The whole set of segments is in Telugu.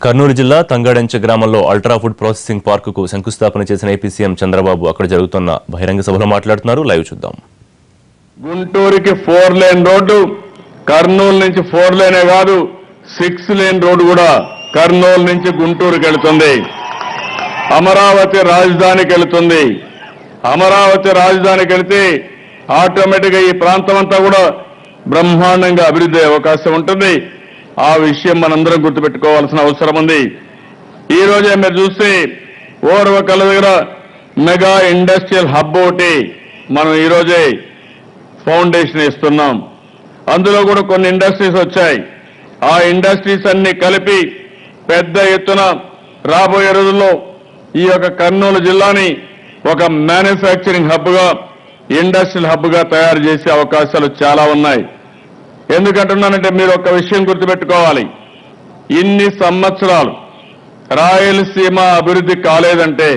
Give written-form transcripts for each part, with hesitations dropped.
కర్నూలు జిల్లా తంగడంచ గ్రామంలో అల్ట్రా ఫుడ్ ప్రాసెసింగ్ పార్కుకు శంకుస్థాపన చేసిన ఏపీ సీఎం చంద్రబాబు అక్కడ జరుగుతున్న బహిరంగ సభలో మాట్లాడుతున్నారు. లైవ్ చూద్దాం. గుంటూరుకి 4 లేన్ రోడ్డు, కర్నూలు నుంచి 4 లేనే కాదు 6 లేన్ రోడ్డు కూడా కర్నూలు నుంచి గుంటూరుకి వెళుతుంది. అమరావతి రాజధానికి వెళుతుంది. అమరావతి రాజధానికి వెళితే ఆటోమేటిక్గా ఈ ప్రాంతం అంతా కూడా బ్రహ్మాండంగా అభివృద్ధి అయ్యే అవకాశం ఉంటుంది. ఆ విషయం మనందరం గుర్తుపెట్టుకోవాల్సిన అవసరం ఉంది. ఈ రోజే మీరు చూస్తే ఓర్వకల్ల దగ్గర మెగా ఇండస్ట్రియల్ హబ్ ఒకటి మనం ఈ రోజే ఫౌండేషన్ ఇస్తున్నాం. అందులో కూడా కొన్ని ఇండస్ట్రీస్ వచ్చాయి. ఆ ఇండస్ట్రీస్ అన్ని కలిపి పెద్ద ఎత్తున రాబోయే రోజుల్లో ఈ యొక్క కర్నూలు జిల్లాని ఒక మ్యానుఫ్యాక్చరింగ్ హబ్గా, ఇండస్ట్రియల్ హబ్గా తయారు చేసే అవకాశాలు చాలా ఉన్నాయి. ఎందుకంటున్నానంటే మీరు ఒక విషయం గుర్తుపెట్టుకోవాలి. ఇన్ని సంవత్సరాలు రాయలసీమ అభివృద్ధి కాలేదంటే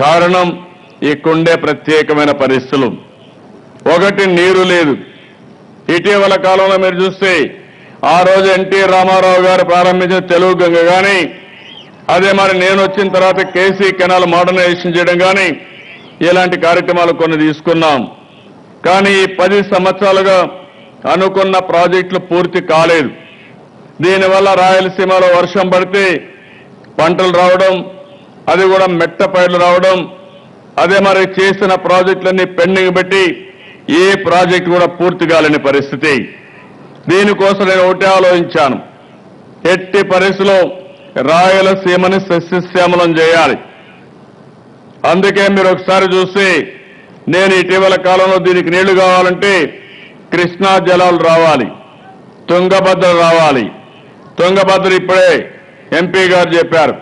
కారణం ఇక్కడుండే ప్రత్యేకమైన పరిస్థితులు. ఒకటి, నీరు లేదు. ఇటీవల కాలంలో మీరు చూస్తే ఆ రోజు ఎన్టీ రామారావు గారు ప్రారంభించిన తెలుగు గంగ కానీ, అదే మరి నేను వచ్చిన తర్వాత కేసీ కెనాల్ మోడర్నైజేషన్ చేయడం కానీ, ఇలాంటి కార్యక్రమాలు కొన్ని తీసుకున్నాం. కానీ ఈ 10 సంవత్సరాలుగా అనుకున్న ప్రాజెక్టులు పూర్తి కాలేదు. దీనివల్ల రాయలసీమలో వర్షం పడితే పంటలు రావడం, అది కూడా మెట్ట పైర్లు రావడం, అదే మరి చేసిన ప్రాజెక్టులన్నీ పెండింగ్ పెట్టి ఏ ప్రాజెక్టు కూడా పూర్తి కాలేని పరిస్థితి. దీనికోసం నేను ఒకటే ఆలోచించాను. ఎట్టి పరిస్థితిలో రాయలసీమని సస్యశ్యామలం చేయాలి. అందుకే మీరు ఒకసారి చూస్తే నేను ఇటీవల కాలంలో దీనికి నీళ్లు కావాలంటే కృష్ణా జలాలు రావాలి, తుంగభద్ర రావాలి. తుంగభద్ర ఇప్పుడే ఎంపీ గారు చెప్పారు,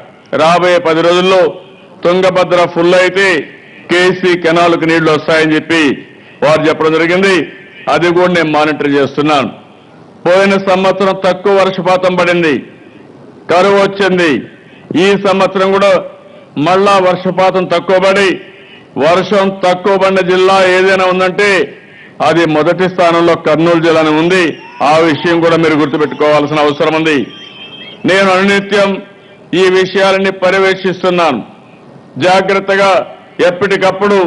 రాబోయే 10 రోజుల్లో తుంగభద్ర ఫుల్ అయితే కేసీ కెనాల్కి నీళ్లు వస్తాయని చెప్పి వారు చెప్పడం జరిగింది. అది కూడా నేను మానిటర్ చేస్తున్నాను. పోయిన సంవత్సరం తక్కువ వర్షపాతం పడింది, కరువు వచ్చింది. ఈ సంవత్సరం కూడా మళ్ళా వర్షపాతం తక్కువ పడి, వర్షం తక్కువ పడిన జిల్లా ఏదైనా ఉందంటే అది మొదటి స్థానంలో కర్నూలు జిల్లానే ఉంది. ఆ విషయం కూడా మీరు గుర్తుపెట్టుకోవాల్సిన అవసరం ఉంది. నేను అనునిత్యం ఈ విషయాలన్నీ పర్యవేక్షిస్తున్నాను. జాగ్రత్తగా ఎప్పటికప్పుడు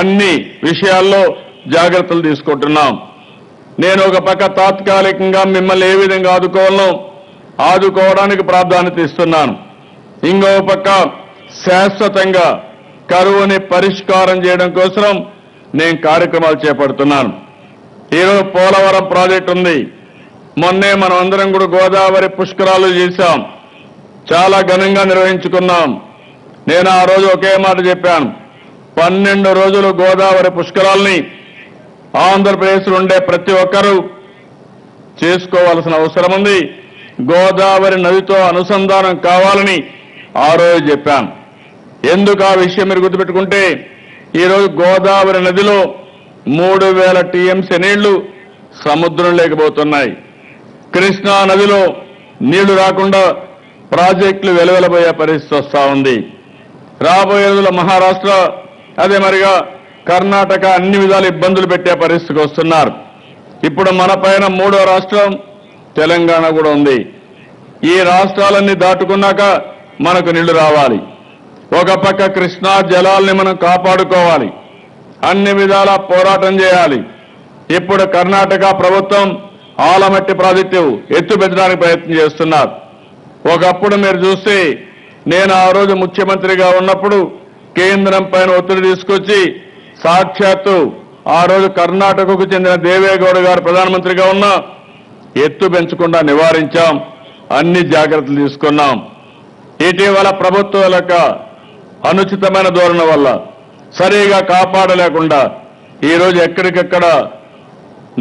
అన్ని విషయాల్లో జాగ్రత్తలు తీసుకుంటున్నాం. నేను ఒక పక్క తాత్కాలికంగా మిమ్మల్ని ఏ విధంగా ఆదుకోవడానికి ప్రాధాన్యత ఇస్తున్నాను. ఇంకో పక్క శాశ్వతంగా కరువుని పరిష్కారం చేయడం కోసం నేను కార్యక్రమాలు చేపడుతున్నాను. ఈరోజు పోలవరం ప్రాజెక్టు ఉంది. మొన్నే మనం అందరం కూడా గోదావరి పుష్కరాలు చేశాం, చాలా ఘనంగా నిర్వహించుకున్నాం. నేను ఆ రోజు ఒకే మాట చెప్పాను, 12 రోజులు గోదావరి పుష్కరాల్ని ఆంధ్రప్రదేశ్లో ఉండే ప్రతి ఒక్కరూ చేసుకోవాల్సిన అవసరం ఉంది. గోదావరి నదితో అనుసంధానం కావాలని ఆ రోజు చెప్పాను. ఎందుకు ఆ విషయం మీరు గుర్తుపెట్టుకుంటే, ఈరోజు గోదావరి నదిలో 3000 టీఎంసీ నీళ్లు సముద్రం లేకపోతున్నాయి. కృష్ణా నదిలో నీళ్లు రాకుండా ప్రాజెక్టులు వెలువెలబోయే పరిస్థితి వస్తూ ఉంది. రాబోయే రోజుల్లో మహారాష్ట్ర, అదే మరిగా కర్ణాటక అన్ని విధాలు ఇబ్బందులు పెట్టే పరిస్థితికి వస్తున్నారు. ఇప్పుడు మన పైన 3వ రాష్ట్రం తెలంగాణ కూడా ఉంది. ఈ రాష్ట్రాలన్నీ దాటుకున్నాక మనకు నీళ్లు రావాలి. ఒక పక్క కృష్ణా జలాల్ని మనం కాపాడుకోవాలి, అన్ని విధాలా పోరాటం చేయాలి. ఇప్పుడు కర్ణాటక ప్రభుత్వం ఆలమట్టి ప్రాజెక్టు ఎత్తుపెట్టడానికి ప్రయత్నం చేస్తున్నారు. ఒకప్పుడు మీరు చూస్తే నేను ఆ రోజు ముఖ్యమంత్రిగా ఉన్నప్పుడు కేంద్రం పైన ఒత్తిడి తీసుకొచ్చి సాక్షాత్తు ఆ రోజు కర్ణాటకకు చెందిన దేవేగౌడ గారు ప్రధానమంత్రిగా ఉన్న ఎత్తు పెంచకుండా నివారించాం, అన్ని జాగ్రత్తలు తీసుకున్నాం. ఇటీవల ప్రభుత్వాల అనుచితమైన ధోరణి వల్ల సరిగా కాపాడలేకుండా ఈరోజు ఎక్కడికెక్కడ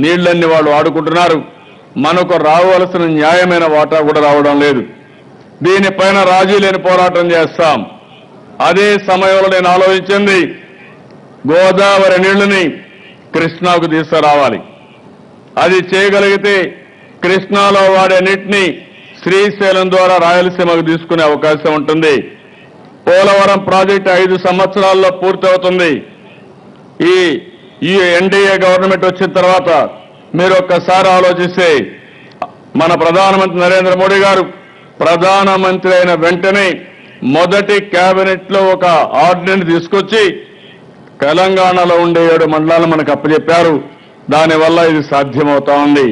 నీళ్లన్నీ వాళ్ళు ఆడుకుంటున్నారు. మనకు రావాల్సిన న్యాయమైన వాటా కూడా రావడం లేదు. దీనిపైన రాజీ లేని పోరాటం చేస్తాం. అదే సమయంలో నేను ఆలోచించింది, గోదావరి నీళ్లని కృష్ణాకు తీసుకురావాలి. అది చేయగలిగితే కృష్ణాలో వాడే నీటిని శ్రీశైలం ద్వారా రాయలసీమకు తీసుకునే అవకాశం ఉంటుంది. పోలవరం ప్రాజెక్టు 5 సంవత్సరాల్లో పూర్తవుతుంది. ఈ ఎన్డీఏ గవర్నమెంట్ వచ్చిన తర్వాత మీరు ఒక్కసారి ఆలోచిస్తే మన ప్రధానమంత్రి నరేంద్ర మోడీ గారు ప్రధానమంత్రి అయిన వెంటనే మొదటి కేబినెట్ లో ఒక ఆర్డినెన్స్ తీసుకొచ్చి తెలంగాణలో ఉండే 7 మండలాలను మనకు అప్పచెప్పారు. దానివల్ల ఇది సాధ్యమవుతా ఉంది.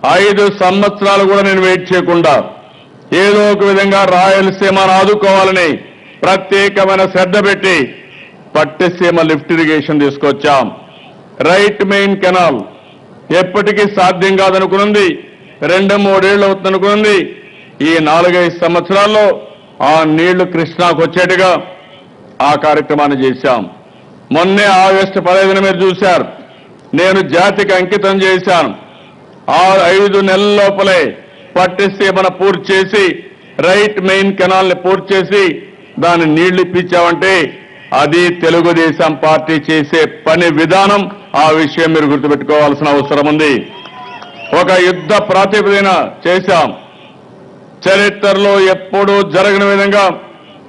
5 సంవత్సరాలు కూడా నేను వెయిట్ చేయకుండా ఏదో ఒక విధంగా రాయలసీమను ఆదుకోవాలని ప్రత్యేకమైన శ్రద్ధ పెట్టి పట్టిసీమ లిఫ్ట్ ఇరిగేషన్ తీసుకొచ్చాం. రైట్ మెయిన్ కెనాల్ ఎప్పటికీ సాధ్యం కాదనుకున్నది 2-3 ఏళ్ళు అవుతుందనుకున్నది. ఈ 4-5 సంవత్సరాల్లో ఆ నీళ్లు కృష్ణాకు వచ్చేట్టుగా ఆ కార్యక్రమాన్ని చేశాం. మొన్నే ఆగస్టు 15న మీరు చూశారు, నేను జాతికి అంకితం చేశాను. ఆ 5 నెలల లోపలే పట్టిసీమను పూర్తి చేసి రైట్ మెయిన్ కెనాల్ ని పూర్తి చేసి దాని నీళ్లు ఇప్పించామంటే అది తెలుగుదేశం పార్టీ చేసే పని విధానం. ఆ విషయం మీరు గుర్తుపెట్టుకోవాల్సిన అవసరం ఉంది. ఒక యుద్ధ ప్రాతిపదికన చేశాం. చరిత్రలో ఎప్పుడూ జరగని విధంగా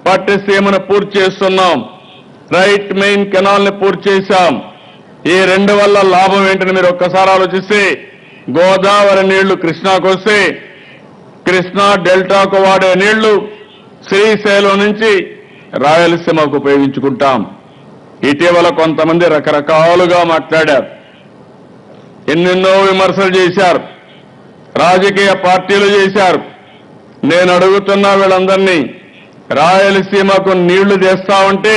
పట్టిసీమను పూర్తి చేస్తున్నాం. రైట్ మెయిన్ కెనాల్ ని పూర్తి చేశాం. ఈ 2 వల్ల లాభం ఏంటని మీరు ఒక్కసారి ఆలోచిస్తే, గోదావరి నీళ్లు కృష్ణాకు వస్తే కృష్ణా డెల్టాకు వాడే నీళ్లు శ్రీశైలం నుంచి రాయలసీమకు ఉపయోగించుకుంటాం. ఇటీవల కొంతమంది రకరకాలుగా మాట్లాడారు, ఎన్నెన్నో విమర్శలు చేశారు, రాజకీయ పార్టీలు చేశారు. నేను అడుగుతున్నా వీళ్ళందరినీ, రాయలసీమకు నీళ్లు తెస్తామంటే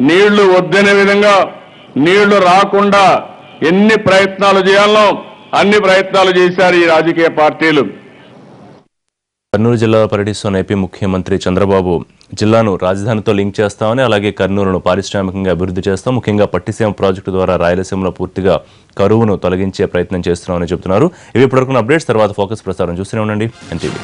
నీళ్లు వద్దనే విధంగా, నీళ్లు రాకుండా ఎన్ని ప్రయత్నాలు చేయాలో అన్ని ప్రయత్నాలు చేశారు ఈ రాజకీయ పార్టీలు. కర్నూలు జిల్లా పర్యటిస్తున్న ఏపీ ముఖ్యమంత్రి చంద్రబాబు జిల్లాను రాజధానితో లింక్ చేస్తామని, అలాగే కర్నూలును పారిశ్రామికంగా అభివృద్ధి చేస్తాం, ముఖ్యంగా పట్టిసీమ ప్రాజెక్టు ద్వారా రాయలసీమలో పూర్తిగా కరువును తొలగించే ప్రయత్నం చేస్తున్నామని చెబుతున్నారు. ఇవి ఇప్పటివరకు అప్డేట్స్. తర్వాత ఫోకస్ ప్రసారం చూస్తూనే ఉండండి ఎన్టీవీ.